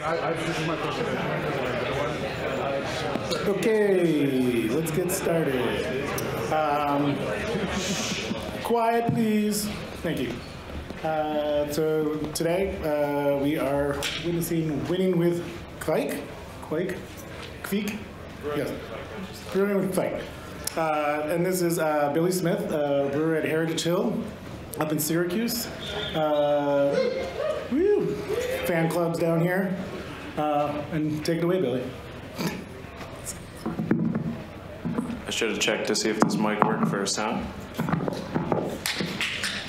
This is my question. Okay, let's get started. Quiet, please. Thank you. So today we are witnessing Winning with Kveik. Kveik? Yes. Brewing with Kveik. And this is Billie Smith, brewer at Heritage Hill up in Syracuse. Woo! Fan clubs down here. And take it away, Billie. I should have checked to see if this mic worked first, huh?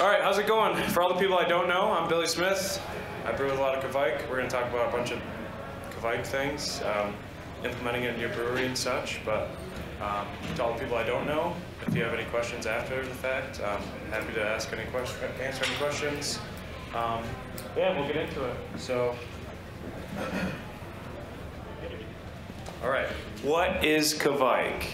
All right, how's it going? For all the people I don't know, I'm Billie Smith. I brew with a lot of Kveik. We're going to talk about a bunch of Kveik things, implementing it in your brewery and such. But to all the people I don't know, if you have any questions after the fact, I'm happy to answer any questions. Yeah, we'll get into it. So, all right, what is Kveik?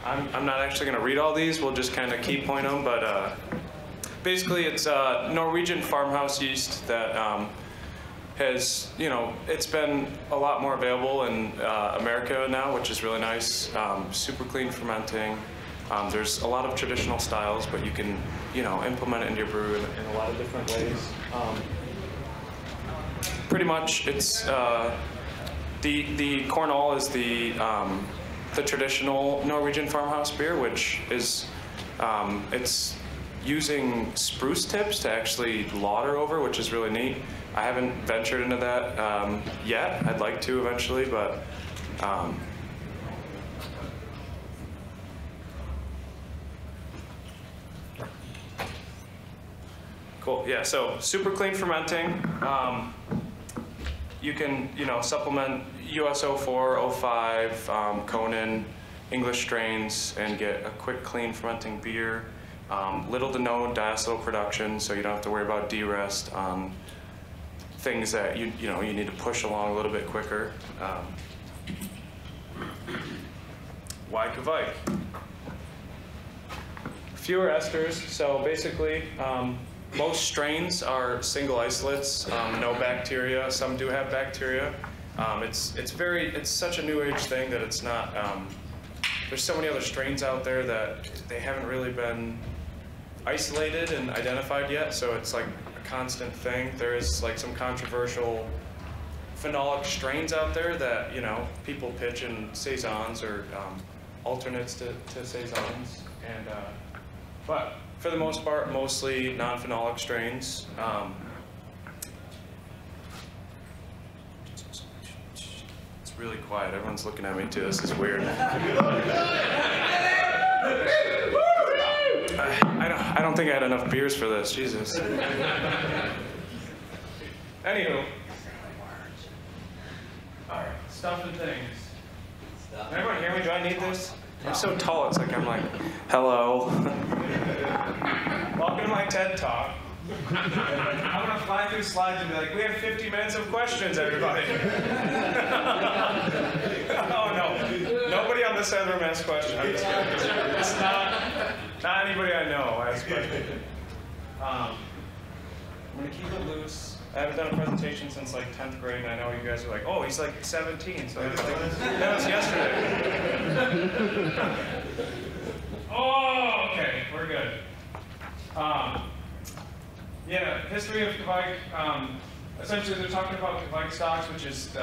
I'm not actually going to read all these. We'll just kind of key point them. But basically, it's Norwegian farmhouse yeast that has, it's been a lot more available in America now, which is really nice. Super clean fermenting. There's a lot of traditional styles, but you can, implement it into your brew in a lot of different ways. Pretty much, it's the Cornall is the traditional Norwegian farmhouse beer, which is it's using spruce tips to actually lauter over, which is really neat. I haven't ventured into that yet. I'd like to eventually, but cool. Yeah. So super clean fermenting. You can, supplement US 04, 05, Conan, English strains, and get a quick, clean fermenting beer. Little to no diacetyl production, so you don't have to worry about de-rest on things that you need to push along a little bit quicker. Why Kveik? Fewer esters, so basically, most strains are single isolates, no bacteria. Some do have bacteria. It's such a new age thing that it's not. There's so many other strains out there that they haven't really been isolated and identified yet. So it's like a constant thing. There is like some controversial phenolic strains out there that people pitch in saisons or alternates to saisons, and but. For the most part, mostly non-phenolic strains. It's really quiet. Everyone's looking at me too. This is weird. I don't think I had enough beers for this. Jesus. Anywho. All right. Stuff and things. Can everyone hear me? Do I need this? I'm so tall, it's like I'm like, hello. Welcome to my TED Talk. I'm going to fly through slides and be like, we have 50 minutes of questions, everybody. Oh, no. Nobody on this side of the room asks questions. I'm just kidding. It's not anybody I know asks questions. I'm going to keep it loose. I haven't done a presentation since like 10th grade, and I know you guys are like, oh, he's like 17, so that was yesterday. Oh, okay, we're good. Yeah, history of Kveik. Essentially, they're talking about Kveik stocks, which is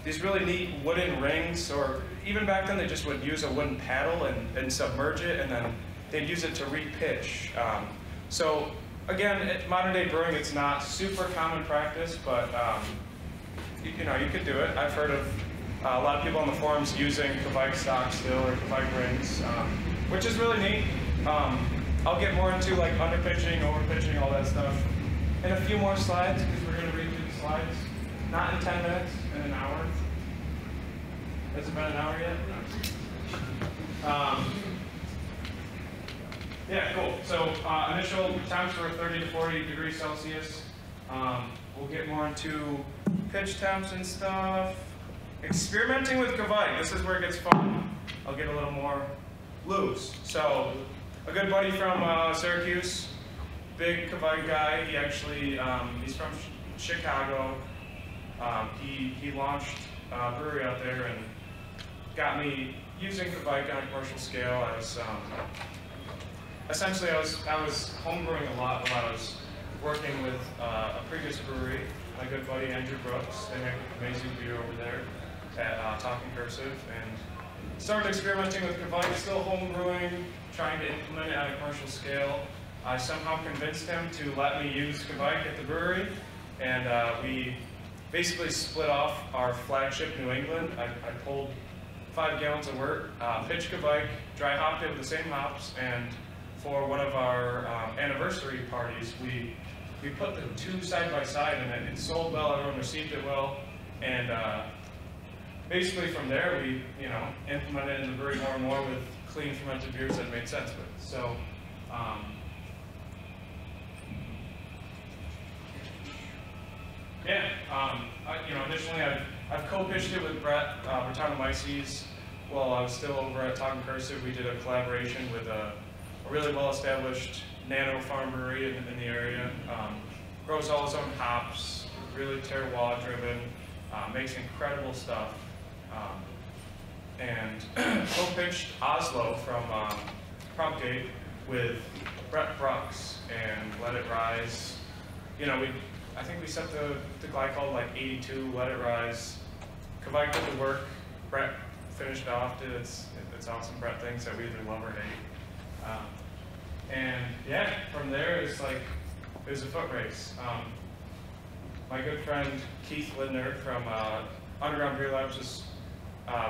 these really neat wooden rings, or even back then they just would use a wooden paddle and submerge it, and then they'd use it to repitch. So again, at modern day brewing, it's not super common practice, but you could do it. I've heard of a lot of people on the forums using Kveik stocks still, or Kveik rings, which is really neat. I'll get more into like underpitching, overpitching, all that stuff in a few more slides, because we're going to read through the slides. Not in 10 minutes, in an hour. Has it been an hour yet? Yeah, cool. So initial temps were 30 to 40 degrees Celsius. We'll get more into pitch temps and stuff. Experimenting with Kveik. This is where it gets fun. I'll get a little more loose. So a good buddy from Syracuse big Kveik guy. He actually, he's from Chicago. He launched a brewery out there and got me using Kveik on a commercial scale. I was essentially I was homebrewing a lot while I was working with a previous brewery. My good buddy Andrew Brooks. They make amazing beer over there at Talking Cursive, and started experimenting with Kveik, still homebrewing, trying to implement it on a commercial scale. I somehow convinced him to let me use Kveik at the brewery, and we basically split off our flagship New England. I pulled 5 gallons of wort, pitched Kveik, dry hopped it with the same hops, and for one of our anniversary parties, we put the two side by side, and it sold well. Everyone received it well, and basically from there we implemented it in the brewery more and more with clean fermented beers that made sense with. So. Initially I've co-pitched it with Brett Bertano-Meises. While I was still over at Talking Cursive, we did a collaboration with a really well-established nano farm brewery in the area. Grows all his own hops, really terroir driven, makes incredible stuff. And co-pitched Oslo from Propagate with Brett Brooks and Let It Rise. I think we set the glycol like 82, Let It Rise. Kveik did the work, Brett finished off, did it's awesome. Brett thinks that we either love or hate. And yeah, from there it was a foot race. My good friend Keith Lindner from Underground Beer Labs was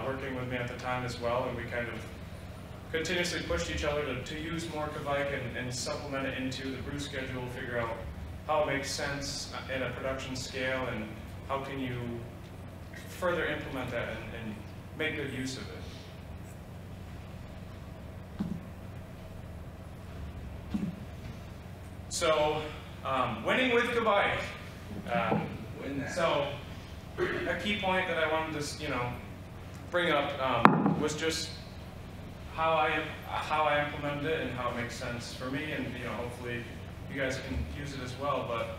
working with me at the time as well, and we kind of continuously pushed each other to use more Kveik and supplement it into the brew schedule, figure out how it makes sense at a production scale, and how can you further implement that and make good use of it. So, winning with Kveik. So, a key point that I wanted to, bring up was just how I implemented it and how it makes sense for me, and hopefully you guys can use it as well. But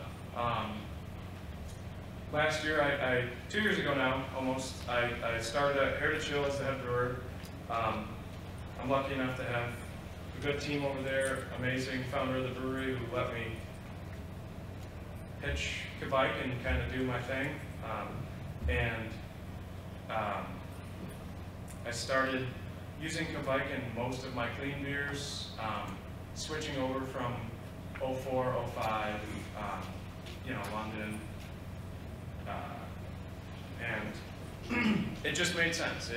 last year, 2 years ago now, almost, I started at Heritage Hill as the head brewer. I'm lucky enough to have a good team over there, amazing founder of the brewery who let me pitch Kveik and kind of do my thing. I started using Kveik in most of my clean beers, switching over from 04, 05, London, and it just made sense.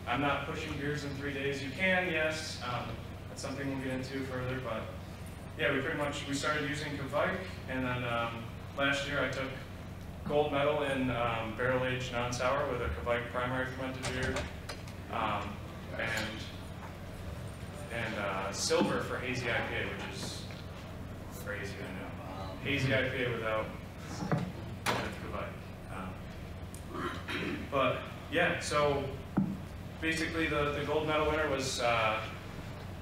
I'm not pushing beers in 3 days. You can, yes, that's something we'll get into further, but yeah, we started using Kveik, and then last year I took gold medal in barrel-aged non-sour with a Kveik primary fermented beer, and silver for hazy IPA, which is crazy, I know. Hazy IPA without Kveik. But yeah, so basically the gold medal winner was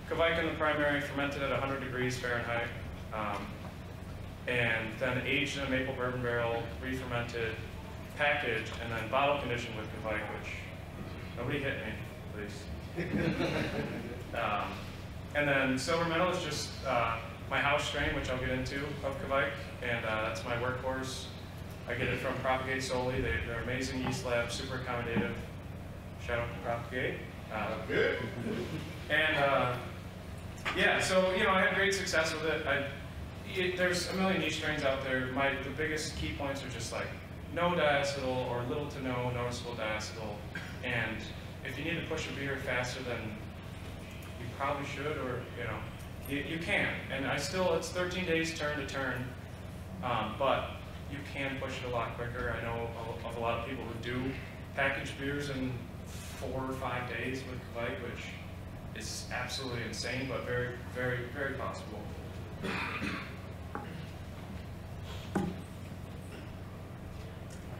Kveik in the primary, fermented at 100 degrees Fahrenheit, and then aged in a maple bourbon barrel, re-fermented, packaged, and then bottle conditioned with Kveik, which nobody hit me, please. And then silver medal is just my house strain, which I'll get into, of Kveik, and that's my workhorse. I get it from Propagate solely. They're amazing yeast lab, super accommodative. Shout out to Propagate. Good. And yeah, so I had great success with it. There's a million yeast strains out there. The biggest key points are just like no diacetyl or little to no noticeable diacetyl. And if you need to push a beer faster than you probably should, or you can. And it's 13 days turn to turn, but you can push it a lot quicker. I know of a lot of people who do package beers in 4 or 5 days with Kveik, which is absolutely insane, but very, very, very possible.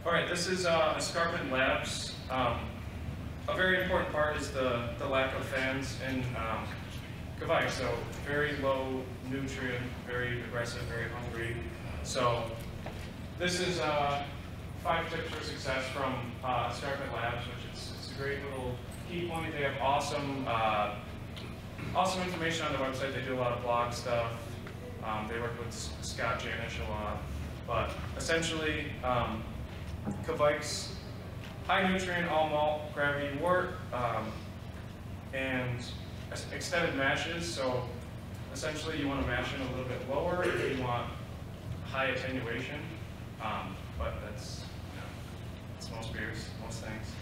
All right, this is Escarpment Labs. A very important part is the lack of fans in Kveik, so very low nutrient, very aggressive, very hungry. So this is 5 tips for success from Escarpment Labs, which it's a great little key point. They have awesome, awesome information on their website. They do a lot of blog stuff. They work with Scott Janish a lot. But essentially, Kveik's high nutrient, all malt, gravity wort, and extended mashes. So essentially, you want to mash in a little bit lower if you want high attenuation. But that's, it's most beers, most things.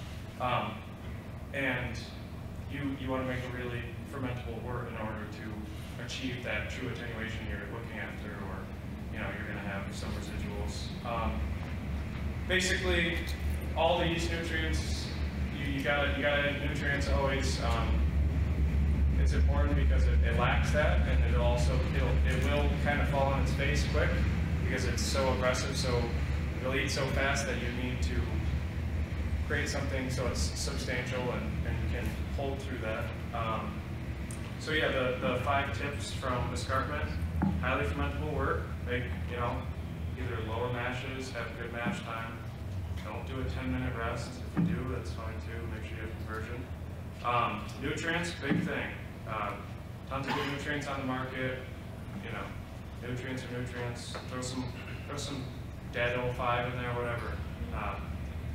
And you want to make a really fermentable wort in order to achieve that true attenuation you're looking after, or you're going to have some residuals. Basically, all the yeast nutrients, you gotta add nutrients always. It's important because it lacks that, and it will kind of fall on its face quick because it's so aggressive. So it'll eat so fast that you need to create something so it's substantial and can hold through that. So yeah, the 5 tips from Escarpment: highly fermentable wort, make either lower mashes, have good mash time. Don't do a 10-minute rest. If you do, that's fine too. Make sure you have conversion. Nutrients, big thing. Tons of good nutrients on the market. Nutrients are nutrients. Throw some dead 05 in there, whatever.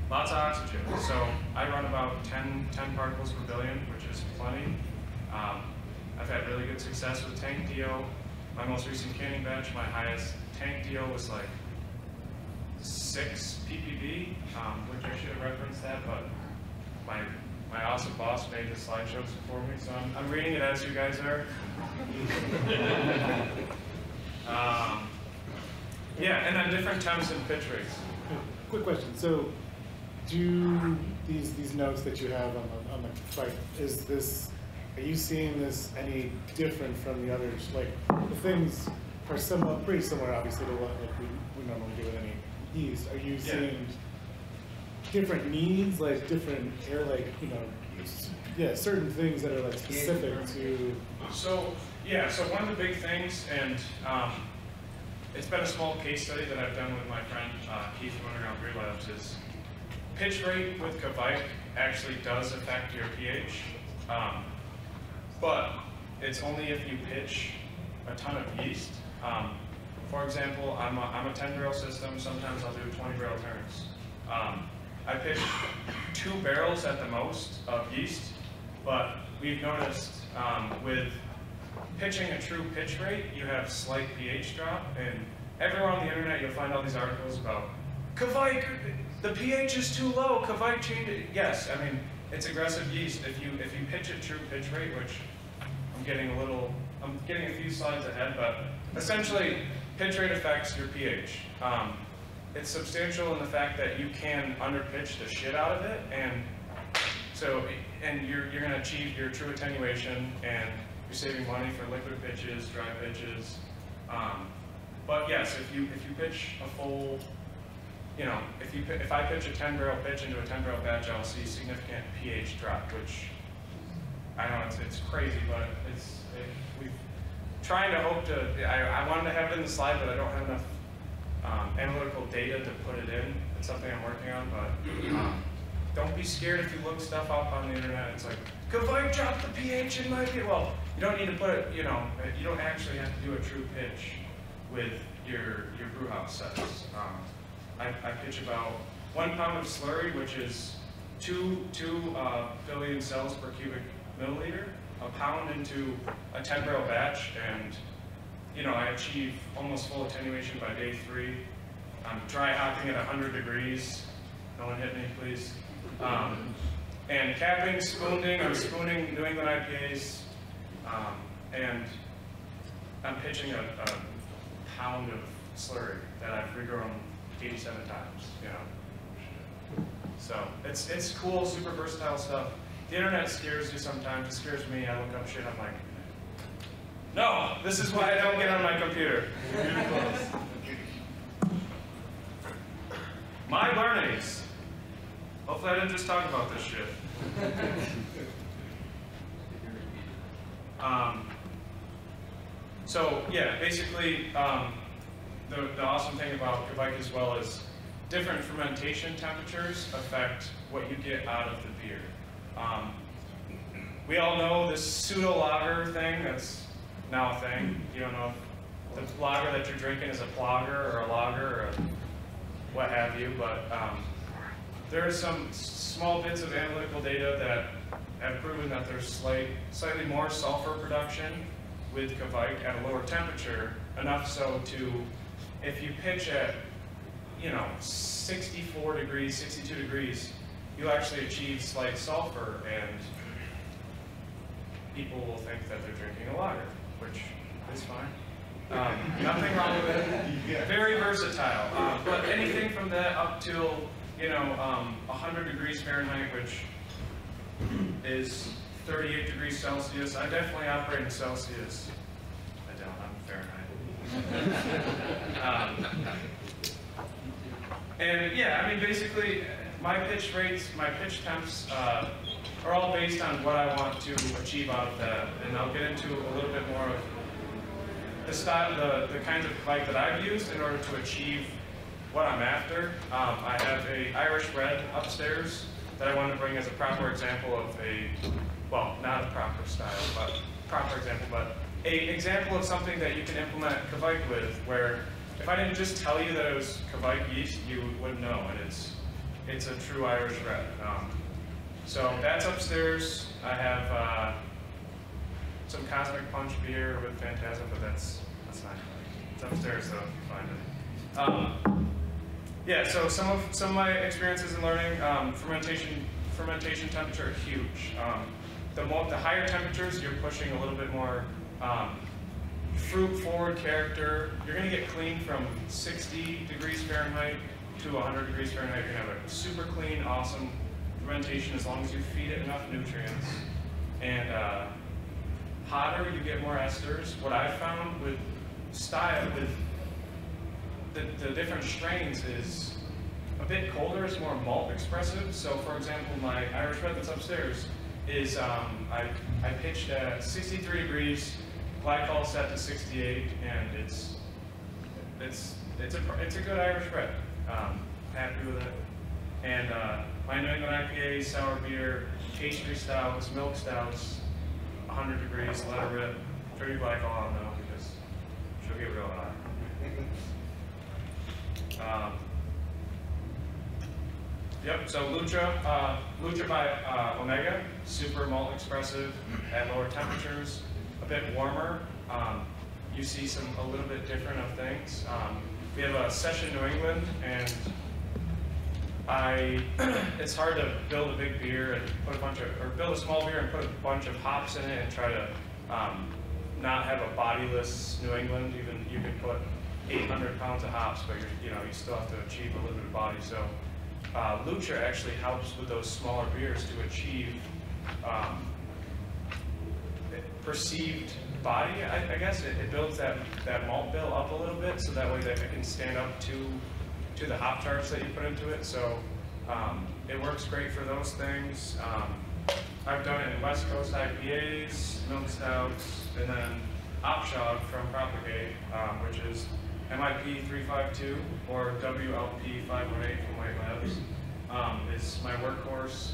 Lots of oxygen. So I run about 10 particles per billion, which is plenty. I've had really good success with tank DO. My most recent canning batch, my highest tank DO was like 6 ppb, which I should have referenced that, but my awesome boss made the slideshows for me, so I'm reading it as you guys are. Yeah, and then different temps and pitch rates. Quick question. So, do these notes that you have on the site, are you seeing this any different from the others? Like, the things are pretty similar, obviously, to what we normally do with any yeast. Are you seeing different needs, like different certain things that are like specific to? So one of the big things, and it's been a small case study that I've done with my friend Keith from Underground Brew Labs, is pitch rate with Kveik actually does affect your pH, but it's only if you pitch a ton of yeast. For example, I'm a 10-barrel system. Sometimes I'll do 20-barrel turns. I pitch 2 barrels at the most of yeast, but we've noticed with pitching a true pitch rate, you have slight pH drop, and everywhere on the internet you'll find all these articles about Kveik, the pH is too low, Kveik changed it. Yes, I mean, it's aggressive yeast. If you pitch a true pitch rate, which I'm getting a few slides ahead, but essentially pitch rate affects your pH. It's substantial in the fact that you can underpitch the shit out of it, and you're going to achieve your true attenuation, and you're saving money for liquid pitches, dry pitches. But yes, if you pitch a full, if I pitch a 10-barrel pitch into a 10-barrel batch, I'll see significant pH drop, which I know it's crazy, but we've trying to hope to. I wanted to have it in the slide, but I don't have enough analytical data to put it in. It's something I'm working on, but don't be scared if you look stuff up on the internet. It's like, Kveik dropped the pH in my beer. Well, you don't need to put it, you don't actually have to do a true pitch with your brew house setups. I pitch about 1 pound of slurry, which is 2 billion cells per cubic milliliter, a pound into a 10-barrel batch, and I achieve almost full attenuation by day 3. I'm dry hopping at 100 degrees. No one hit me, please. And capping, spooning. I'm spooning New England IPAs, and I'm pitching a pound of slurry that I've regrown 87 times. So it's cool, super versatile stuff. The internet scares you sometimes. It scares me. I look up shit. I'm like, no, this is why I don't get on my computer. My learnings. Hopefully I didn't just talk about this shit. So yeah, basically, the awesome thing about Kveik as well is different fermentation temperatures affect what you get out of the beer. We all know this pseudo-lager thing that's now a thing. You don't know if the lager that you're drinking is a plogger or a lager or what have you, but there are some small bits of analytical data that have proven that there's slightly more sulfur production with Kveik at a lower temperature, enough so to, if you pitch at 64 degrees, 62 degrees, you actually achieve slight sulfur, and people will think that they're drinking a lager, which is fine. Nothing wrong with it. Very versatile. But anything from that up till 100 degrees Fahrenheit, which is 38 degrees Celsius. I definitely operate in Celsius. I don't. I'm Fahrenheit. And yeah, I mean, basically, my pitch rates, my pitch temps are all based on what I want to achieve out of that. And I'll get into a little bit more of the style, the kinds of Kveik that I've used in order to achieve what I'm after. I have a Irish red upstairs that I want to bring as a proper example of well, not a proper style, but proper example, but an example of something that you can implement Kveik with, where if I didn't just tell you that it was Kveik yeast, you wouldn't know, and it's a true Irish red. So that's upstairs. I have some Cosmic Punch beer with Phantasm, but that's not Kveik. It's upstairs though, if you find it. Yeah, so some of my experiences in learning, fermentation temperature are huge. The higher temperatures, you're pushing a little bit more fruit-forward character. You're going to get clean from 60 degrees Fahrenheit to 100 degrees Fahrenheit. You're going to have a super clean, awesome fermentation as long as you feed it enough nutrients. And hotter, you get more esters. What I've found with the different strains is a bit colder, is more malt expressive. So for example, my Irish red that's upstairs is, I pitched at 63 degrees, glycol set to 68, and it's a good Irish red. Happy with it. And my New England Ipa Sour beer, pastry stouts, milk stouts, 100 degrees, let her rip. Throw your glycol on though, because she'll get real hot. Yep, so Lucha by Omega, super malt expressive at lower temperatures, a bit warmer. You see a little bit different of things. We have a session New England, and it's hard to build a big beer and build a small beer and put a bunch of hops in it and try to not have a bodiless New England. Even you can put 800 pounds of hops, but you still have to achieve a little bit of body. So Lucha actually helps with those smaller beers to achieve perceived body. I guess it builds that malt bill up a little bit, so that way that it can stand up to the hop charge that you put into it. So it works great for those things. I've done it in West Coast IPAs, milk stouts, and then Opshog from Propagate, which is MIP 352 or WLP 518 from White Labs, is my workhorse.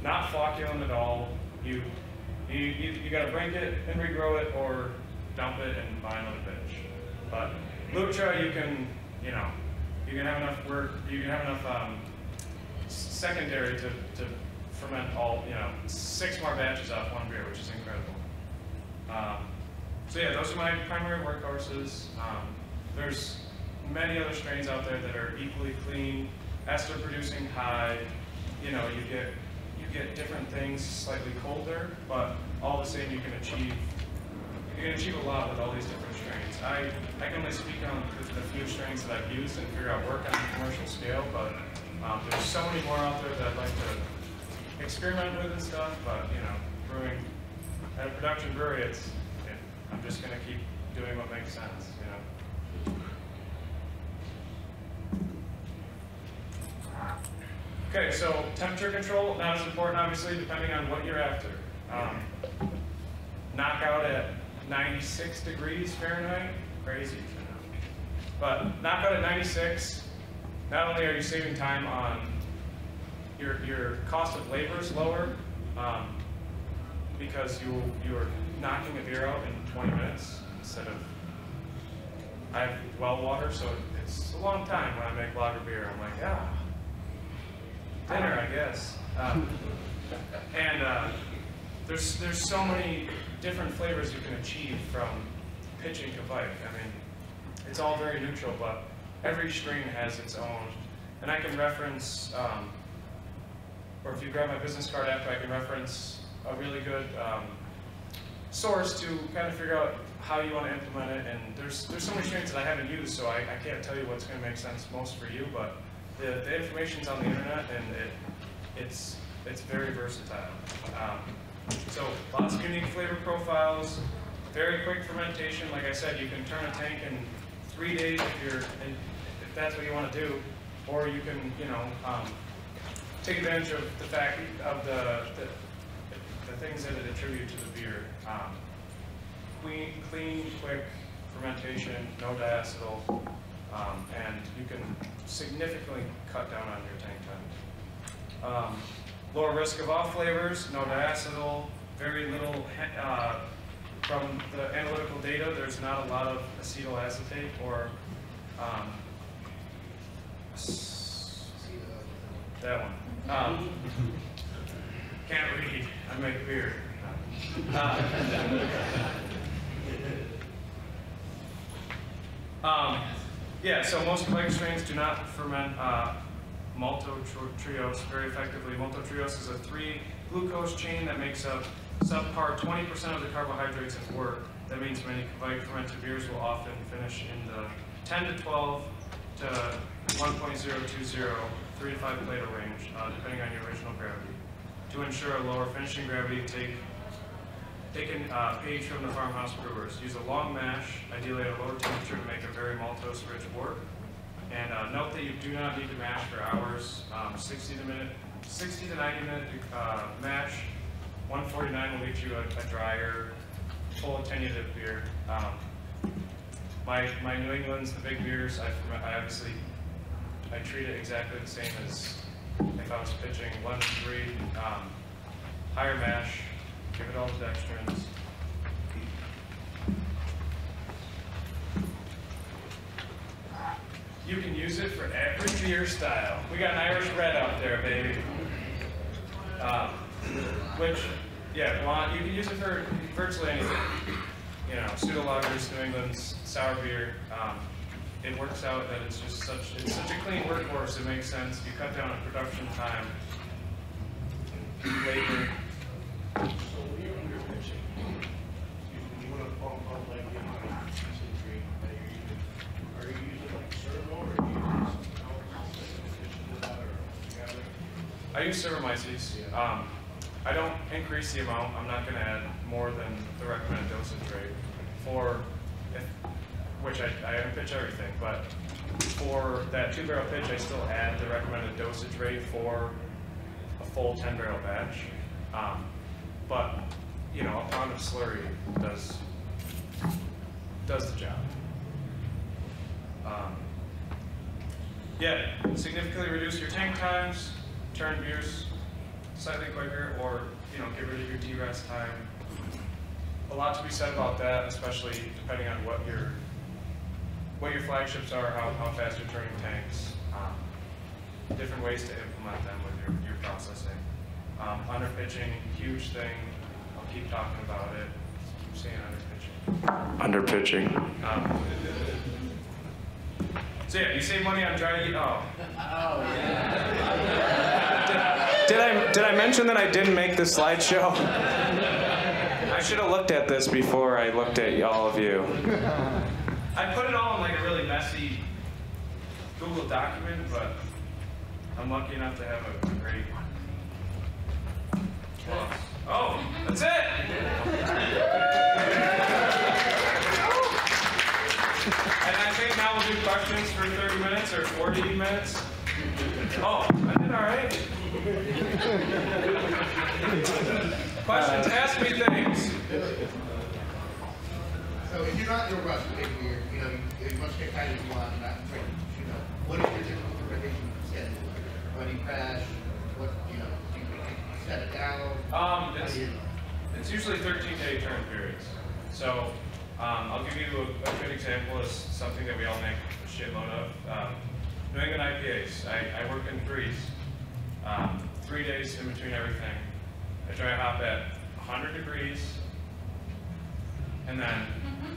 Not flocculent at all. You got to break it and regrow it, or dump it and buy another bitch. But Lucha, you can have enough work. You can have enough secondary to ferment all 6 more batches off one beer, which is incredible. So yeah, those are my primary workhorses. There's many other strains out there that are equally clean, ester producing high. You get different things slightly colder, but all the same you can achieve a lot with all these different strains. I can only speak on the few strains that I've used and figure out work on a commercial scale, but there's so many more out there that I'd like to experiment with and stuff. But brewing at a production brewery, I'm just gonna keep doing what makes sense. Okay, so temperature control, not as important obviously, depending on what you're after. Knockout at 96 degrees Fahrenheit. Crazy. But knock out at 96, not only are you saving time on your cost of labor is lower, because you're knocking a beer out in 20 minutes instead of, I have well water, so it's a long time when I make lager beer. I'm like, dinner, I guess. There's so many different flavors you can achieve from pitching Kveik. I mean, it's all very neutral, but every strain has its own. And I can reference, or if you grab my business card after, I can reference a really good source to kind of figure out how you want to implement it. And there's so many strains that I haven't used, so I can't tell you what's going to make sense most for you, but the information's on the internet, and it's very versatile. So lots of unique flavor profiles, very quick fermentation. Like I said, you can turn a tank in 3 days if that's what you want to do, or you can, take advantage of the fact of the things that it attribute to the beer. Clean, quick fermentation, no diacetyl, and you can significantly cut down on your tank time. Lower risk of off flavors, no diacetyl, very little, from the analytical data, there's not a lot of acetoacetate or that one. Can't read, I make beer. Yeah, so most Kveik strains do not ferment maltodextrose very effectively. Maltodextrose is a 3-glucose chain that makes up subpar 20% of the carbohydrates at work. That means many Kveik fermented beers will often finish in the 10 to 12 to 1.020, 3 to 5 Plato range, depending on your original gravity. To ensure a lower finishing gravity, take a page from the farmhouse brewers. Use a long mash, ideally at a lower temperature, to make a very maltose-rich wort. And note that you do not need to mash for hours. 60 to 90 minute mash. 149 will get you a drier, full attenuative beer. My New England's, the big beers, I treat it exactly the same as if I was pitching 1 to 3. Higher mash, give it all the dextrins. You can use it for every beer style. We got an Irish red out there, baby. Which, yeah, blonde, you can use it for virtually anything. Pseudo lagers, New England's, sour beer. It works out that it's such a clean workhorse, it makes sense. You cut down on production time, labor. So when you're pitching, you want to bump up like the concentrate that you're using. Are you using like servo, or are you using I use Cervomyces. I don't increase the amount. I'm not going to add more than the recommended dosage rate which I haven't pitched everything, but for that 2-barrel pitch, I still add the recommended dosage rate for a full 10-barrel batch. But a pound of slurry does the job. Yeah, significantly reduce your tank times, turn beers slightly quicker, or get rid of your derest time. A lot to be said about that, especially depending on what your flagships are, how fast you're turning tanks. Different ways to implement them with your processing. Underpitching, huge thing. I'll keep talking about it. I'm saying underpitching. So yeah, you save money on dry heat. Oh yeah. Did I mention that I didn't make the slideshow? I should have looked at this before I looked at all of you. I put it all in like a really messy Google document, but I'm lucky enough to have a great one. Oh, that's it! And I think now we'll do questions for 30 minutes or 40 minutes. Oh, I did all right. Questions, ask me things. So if you're not in a rush to make a beer, you know, as much kind as you want, not drink, you know, what is your typical fermentation schedule? When you crash, what, you know, do you set it down? It's usually 13-day turn periods. So I'll give you a good example of something that we all make a shitload of. New England IPAs. I work in threes. 3 days in between everything. I dry hop at 100 degrees. And then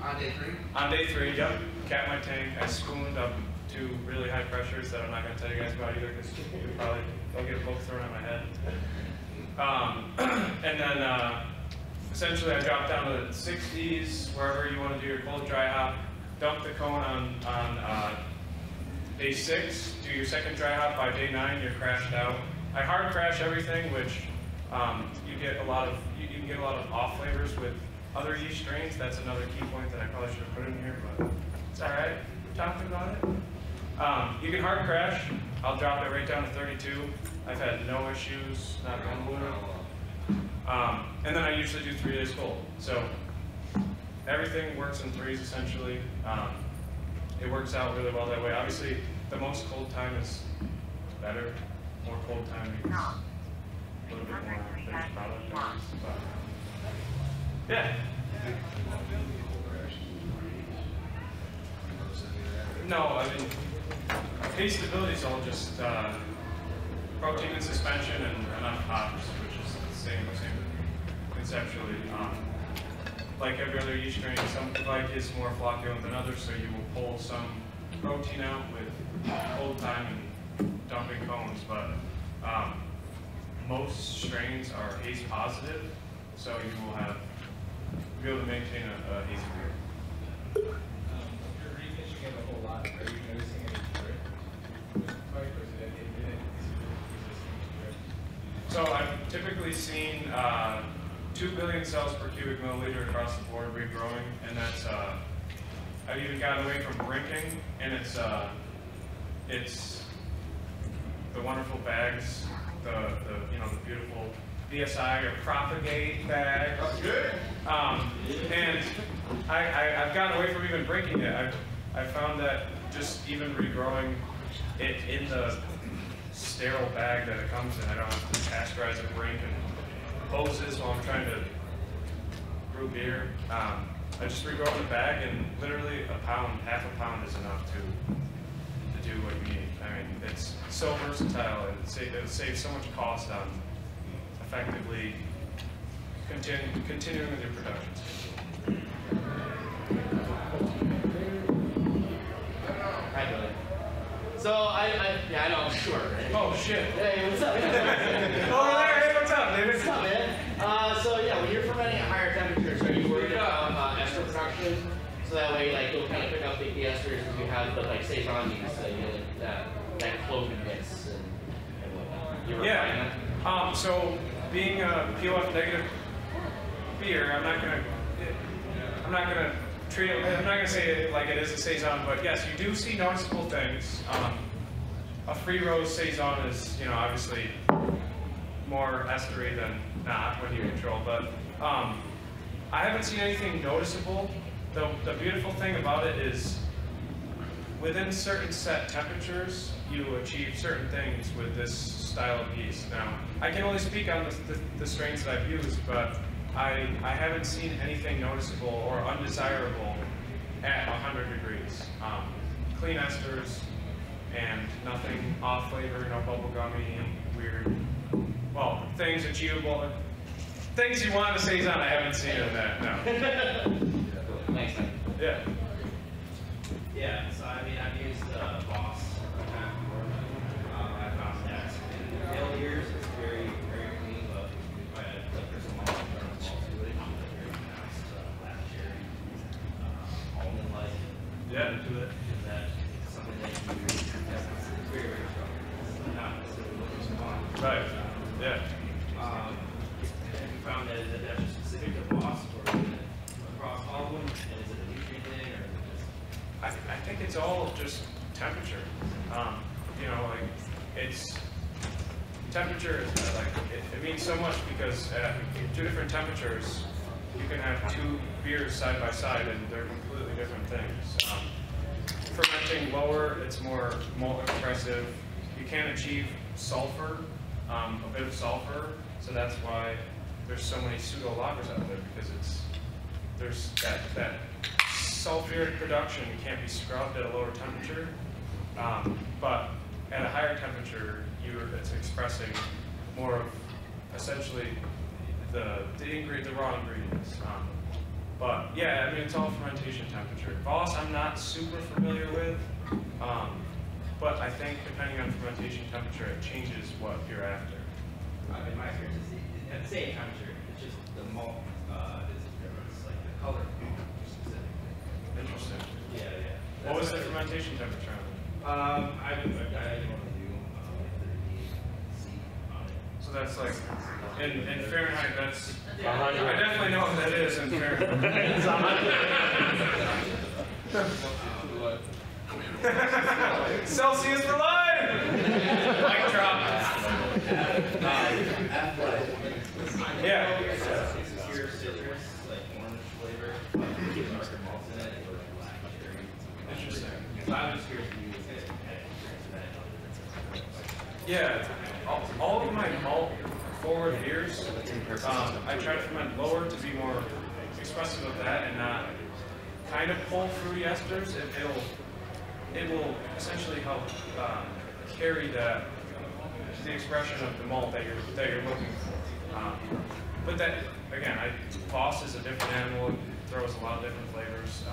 On day 3? on day 3, yep, cap my tank. I spooned up to really high pressures that I'm not going to tell you guys about either because they'll get both thrown at my head. And then essentially I drop down to the 60s, wherever you want to do your cold dry hop. Dump the cone on day 6, do your second dry hop. By day 9, you're crashed out. I hard crash everything, which you get a lot of you can get a lot of off flavors with other yeast strains. That's another key point that I probably should have put in here, but it's all right. We're talking about it. You can hard crash. I'll drop it right down to 32. I've had no issues, not one wood. And then I usually do 3 days cold. So everything works in threes essentially. It works out really well that way. Obviously, the most cold time is better. More cold time means a little bit more finished product. But yeah. No, I mean, taste stability is all just protein and suspension and enough hops, which is the same conceptually. Like every other yeast strain, some Kveik is more flocculent than others, so you will pull some protein out with cold time and dumping cones, but most strains are haze positive, so you will be able to maintain a hazy beer. You're refishing it a whole lot. Are you noticing any drip with Kveik, or is it So I've typically seen 2 billion cells per cubic milliliter across the board regrowing, and that's I've even gotten away from brinking, and it's the wonderful bags, the beautiful BSI or propagate bags. That's good. And I've gotten away from even brinking it. I've found that just even regrowing it in the sterile bag that it comes in, I don't have to pasteurize a brink and hoses while I'm trying to brew beer. I just regrow in the bag, and literally half a pound is enough to do what you need. I mean, it's so versatile, and it saves so much cost on effectively continuing with your production schedule. Hi, Billie. So I know I'm short, right? Oh shit! Hey, what's up? Over there, hey, what's up, David? What's up, man? So yeah, when you're fermenting at higher temperatures, are you worried about ester production? So that way, like, you'll kind of pick up the esters as you have the saison yeast, so you get that cloven mix and whatnot. You Yeah. So being a POF negative beer, I'm not gonna treat it. I'm not gonna say it like it is a saison, but yes, you do see noticeable things. A free roast saison is, obviously more estery than not when you control, but I haven't seen anything noticeable. The beautiful thing about it is within certain set temperatures, you achieve certain things with this style of yeast. Now, I can only speak on the strains that I've used, but I haven't seen anything noticeable or undesirable at 100 degrees. Clean esters and nothing off flavor, no bubblegummy, weird, well, things achievable. Things you want to say on, I haven't seen in that, no. Thanks, man. Yeah. Yeah, so I mean, I've used Boss before. I found that in the early years it's very, very clean, but if I had there's a malt to it, very nice black cherry, almond-like to it. Is that something that you test? It's very, very strong. It's not necessarily what you want. Right. Yeah. Have you found that that's just specific to Boss, or is it across all of them? And is it a nutrient thing, or is it just? I think it's all just temperature. It's temperature is it means so much because at 2 different temperatures, you can have two beers side by side and they're completely different things. Fermenting lower, it's more malt expressive. You can't achieve sulfur, a bit of sulfur, so that's why there's so many pseudo lagers out there, because there's that sulfuric production can't be scrubbed at a lower temperature, but at a higher temperature, it's expressing more of essentially the raw ingredients. But yeah, I mean, it's all fermentation temperature. Voss, I'm not super familiar with, but I think depending on fermentation temperature, it changes what you're after. In my experience, it's at the same temperature, it's just the malt is different. It's like the color specifically. Interesting. Yeah, yeah. What was the fermentation temperature on it? I didn't want to do 30°C on it. So that's like, in Fahrenheit, that's, Yeah. I definitely know what that is in Fahrenheit. Celsius for life! Mic drop. Yeah. It's pure citrus, like orange flavor, darker malts in it, or black cherry. Interesting. So I'm just curious if you guys had experience with that. Yeah, all of my malt forward beers, I try to ferment lower to be more expressive of that and not kind of pull fruity esters. It will essentially help carry the expression of the malt that you're looking for. But that again, Voss is a different animal. It throws a lot of different flavors.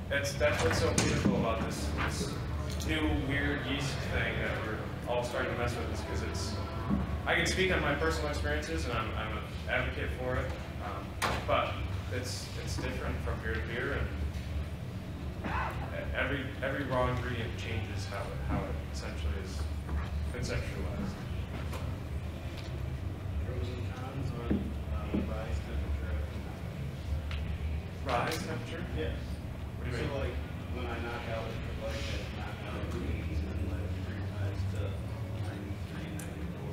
That's what's so beautiful about this new weird yeast thing that we're all starting to mess with, is because I can speak on my personal experiences, and I'm an advocate for it. But it's different from beer to beer, and every raw ingredient changes how it essentially is conceptualized. Pros and cons on rise temperature. Rise temperature? Yes. What do you mean? So like when I knock out a Kveik, I knock out the 80s and let it pre-rise to 93, 94.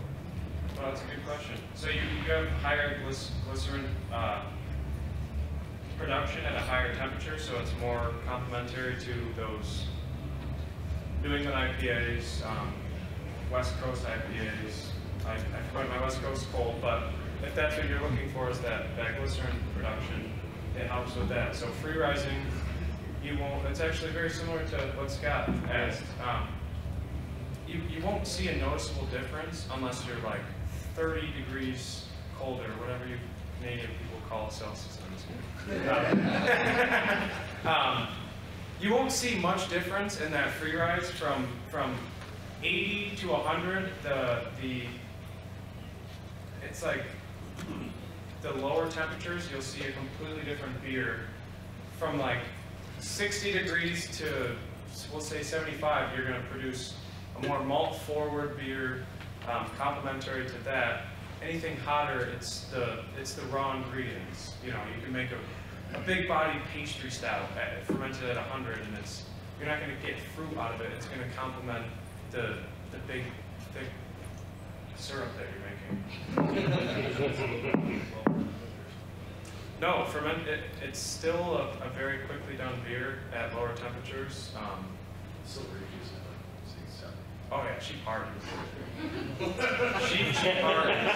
Well, that's a good question. So you have higher glycerin production at a higher temperature, so it's more complementary to those New England IPAs, West Coast IPAs. I find my West Coast cold, but if that's what you're looking for, is that glycerin production, it helps with that. So free rising, you won't. It's actually very similar to what Scott asked. You won't see a noticeable difference unless you're like 30 degrees colder, whatever you native people call Celsius. You won't see much difference in that free rise from 80 to 100. It's like the lower temperatures, you'll see a completely different beer. From like 60 degrees to, we'll say 75, you're going to produce a more malt forward beer, complementary to that. Anything hotter, it's the raw ingredients. You know, you can make a big body pastry stout fermented at 100, and you're not going to get fruit out of it. It's going to complement the big thick syrup that you're making. No, it's still a very quickly done beer at lower temperatures. Oh yeah, she parties. she parties.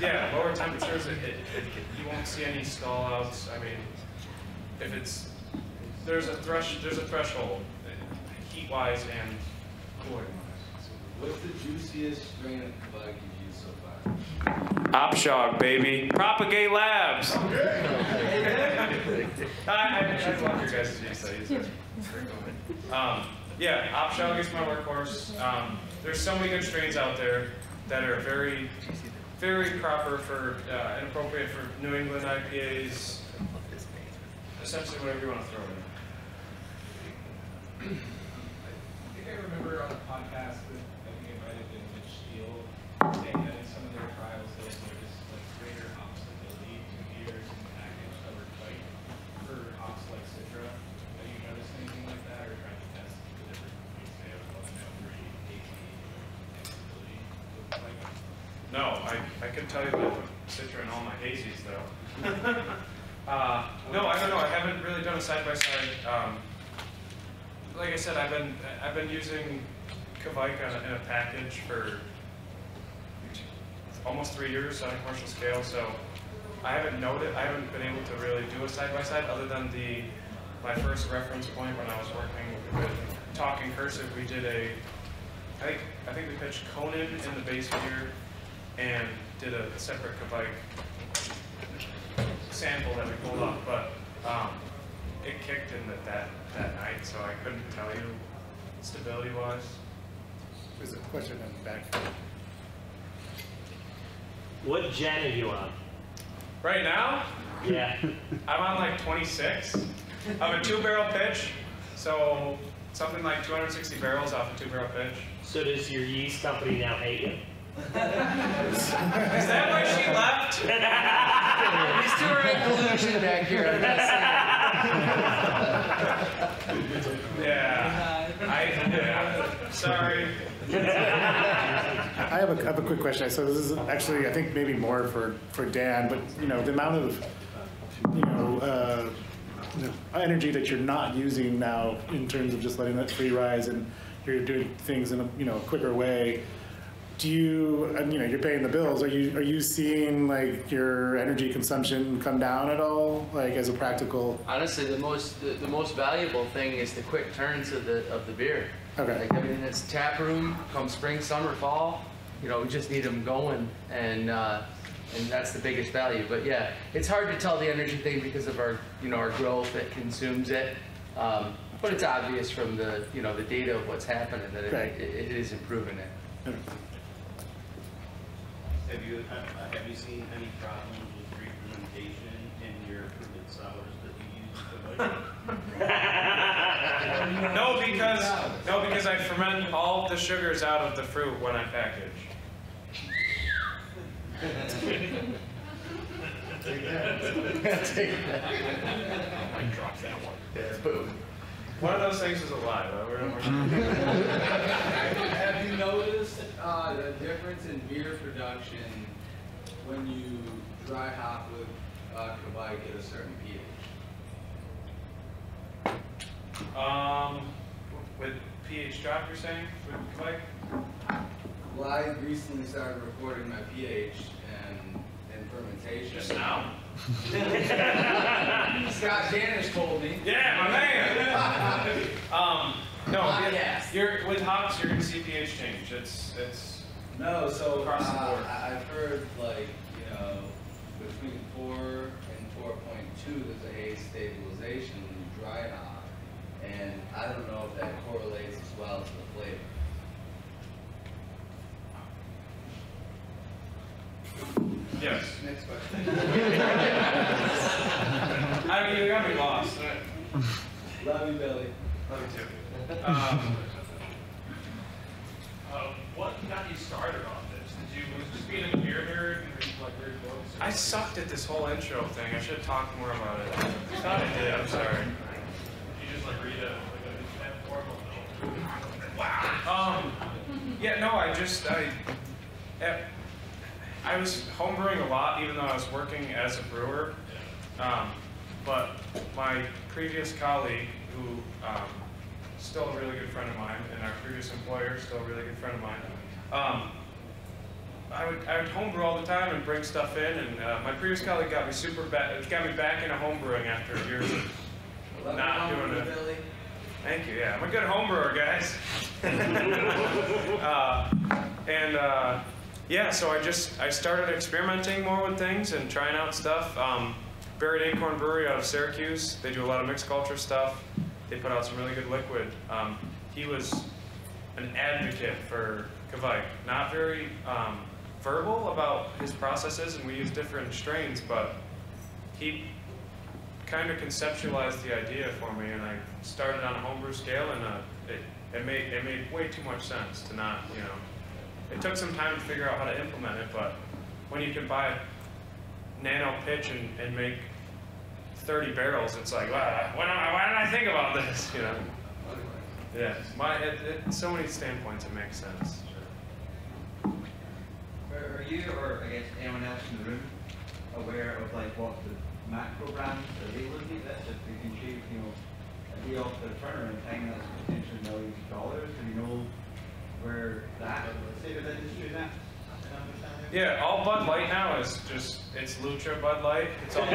Yeah, lower temperatures, you won't see any stall outs. I mean, there's a threshold, heat wise and cooling wise. What's the juiciest strain of Kveik you've used so far? Opshog, baby. Propagate Labs. I love your guys' yeast. Yeah, Opshog is my workhorse. There's so many good strains out there that are very, very proper for and appropriate for New England IPAs. Essentially, whatever you want to throw in. I think I remember on a podcast that I think invited in Mitch Steele saying that in some of their trials they noticed like greater hop stability to beers in the package that were Kveik for hops like Citra. Have you noticed anything like that, or trying to test the difference between say a 1103 AT and stability with Kveik? No, I can tell you that Citra in all my hazies, though. No, I don't know. I haven't really done a side-by-side. Like I said, I've been using Kveik in a package for almost 3 years on a commercial scale, so I haven't been able to really do a side-by-side other than my first reference point when I was working with Talking Cursive. We did I think we pitched Conan in the base beer and did a separate Kveik sample that we pulled off, but it kicked in that night, so I couldn't tell you stability-wise. There's a question in the back. What gen are you on? Right now, Yeah. I'm on like 26. I'm a 2-barrel pitch, so something like 260 barrels off a 2-barrel pitch. So does your yeast company now hate you? Is that why she left? These two are in collusion back here. I'm not Yeah. Sorry. I have a quick question. So this is actually, I think, maybe more for Dan, but the amount of energy that you're not using now in terms of just letting that free rise, and you're doing things in a quicker way. Do you, you're paying the bills. Are you seeing like your energy consumption come down at all, like as a practical? Honestly, the most valuable thing is the quick turns of the beer. Okay. Like, I mean, it's tap room. Come spring, summer, fall. We just need them going, and that's the biggest value. But yeah, it's hard to tell the energy thing because of our our growth that consumes it. But it's obvious from the the data of what's happening that it is improving it. Okay. Have you seen any problems with re-fermentation in your fruited sours that you use? No, because I ferment all the sugars out of the fruit when I package. Take that. I dropped that one. Yeah, boom. One of those things is a lie, though. Have you noticed the difference in beer production when you dry hop with Kveik at a certain pH? With pH drop, you're saying, with Kveik? Well, I recently started recording my pH and fermentation. Just now. Scott Janish told me. Yeah, my man. No, Yes. with hops, you're gonna see pH change. It's No, so across the board. I've heard between 4 and 4.2 there's a haze stabilization when you dry hop, and I don't know if that correlates as well to the flavor. Yes. Next question. I mean, you got me lost. Love you, Billy. Love you too. What got you started on this? Was it just being a beer nerd and read books? I sucked at this whole intro thing. I should have talked more about it. I thought I did. I'm sorry. You just read a formal note? Wow. Yeah, no, I was homebrewing a lot, even though I was working as a brewer. But my previous colleague, who still a really good friend of mine, and our previous employer, still a really good friend of mine, I would homebrew all the time and bring stuff in. And my previous colleague got me back into homebrewing after years of not doing it. Billy. Thank you. Yeah, I'm a good homebrewer, guys. Yeah, so I started experimenting more with things and trying out stuff. Buried Acorn Brewery out of Syracuse. They do a lot of mixed culture stuff. They put out some really good liquid. He was an advocate for Kveik. Not very verbal about his processes, and we use different strains, but he kind of conceptualized the idea for me, and I started on a homebrew scale, and it made way too much sense to not, It took some time to figure out how to implement it, but when you can buy nano pitch and make 30 barrels, it's like, wow, why didn't I think about this? Yeah, so many standpoints, it makes sense. Are you, or I guess anyone else in the room, aware of like what the macro brands are able to be that if they can shave, you know, a deal off the turnaround time that's potentially millions of dollars? Do you know where that state of the industry is at? Yeah, all Bud Light now is just, it's Lucha Bud Light. It's all I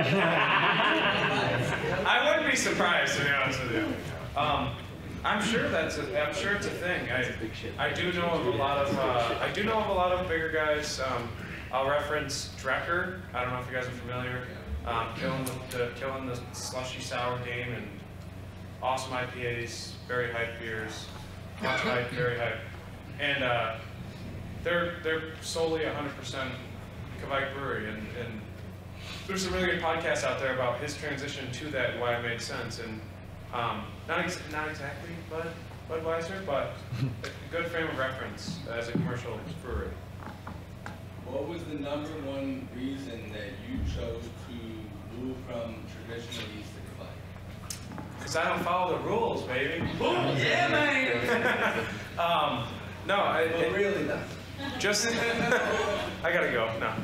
wouldn't be surprised, to be honest with you. I'm sure it's a thing. I do know of a lot of bigger guys. I'll reference Drecker. I don't know if you guys are familiar. Killing the slushy sour game, and awesome IPAs, very hype beers, much hype, very hype, and they're solely 100% Kveik Brewery, and there's some really good podcasts out there about his transition to that and why it made sense, and not exactly Budweiser, but a good frame of reference as a commercial brewery. What was the #1 reason that you chose to move from traditional yeast to Kveik? Because I don't follow the rules, baby. Boom! Yeah, man! No, really not. Just, I gotta go, no.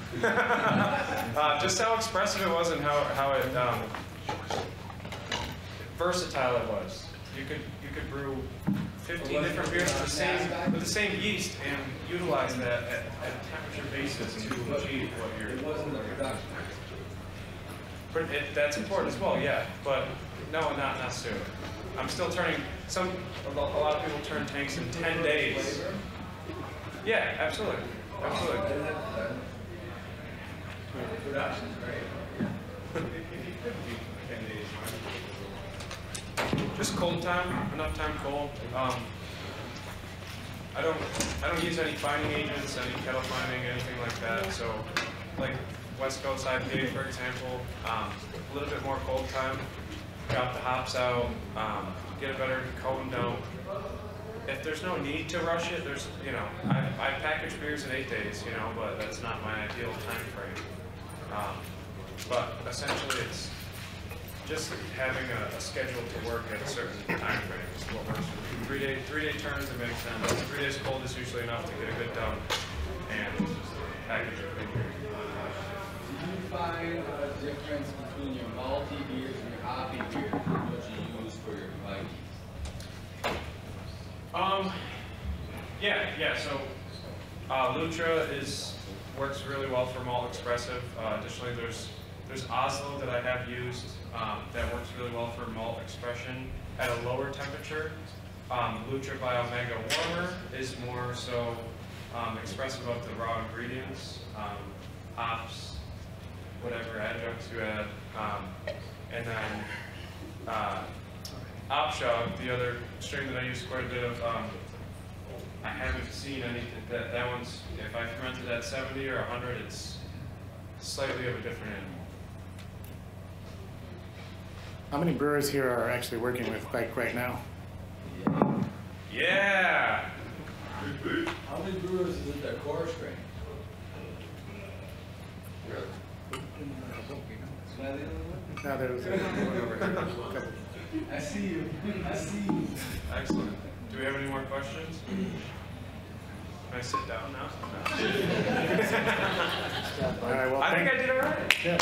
Just how expressive it was and how it, versatile it was. You could brew 15 different beers with the same yeast and utilize that at temperature basis to achieve what you're. It wasn't the production. That's important as well, yeah. But no, not necessarily. I'm still turning a lot of people turn tanks in 10 days. Yeah, absolutely. Absolutely. Production's great. If you could be 10 days, just cold time, enough time cold. I don't use any fining agents, any kettle fining, anything like that. So, like West Coast IPA, for example, a little bit more cold time. Drop the hops out, get a better cone down. If there's no need to rush it, there's, you know, I package beers in 8 days, you know, but that's not my ideal time frame. But essentially, it's just having a schedule to work at certain time frames. What works for me. 3-day turns, it makes sense. 3 days cold is usually enough to get a good dump and package it. Do you find a difference between your malty beers and your hoppy beers and what you use for your Kveik yeast? Yeah. So Lucha works really well for malt expressive. Additionally, there's Oslo that I have used that works really well for malt expression at a lower temperature. Lucha by Omega Warmer is more so expressive of the raw ingredients, hops, whatever adjuncts you add, and then Opshog, the other strain that I use quite a bit of. I haven't seen anything that one's, if I fermented at 70 or 100, it's slightly of a different animal. How many brewers here are actually working with Kveik right now? Yeah! How many brewers is it their core strain? No, there was one over here. I see you. I see you. Excellent. Do we have any more questions? Can I sit down now? All right, well, I think I did all right. Yeah.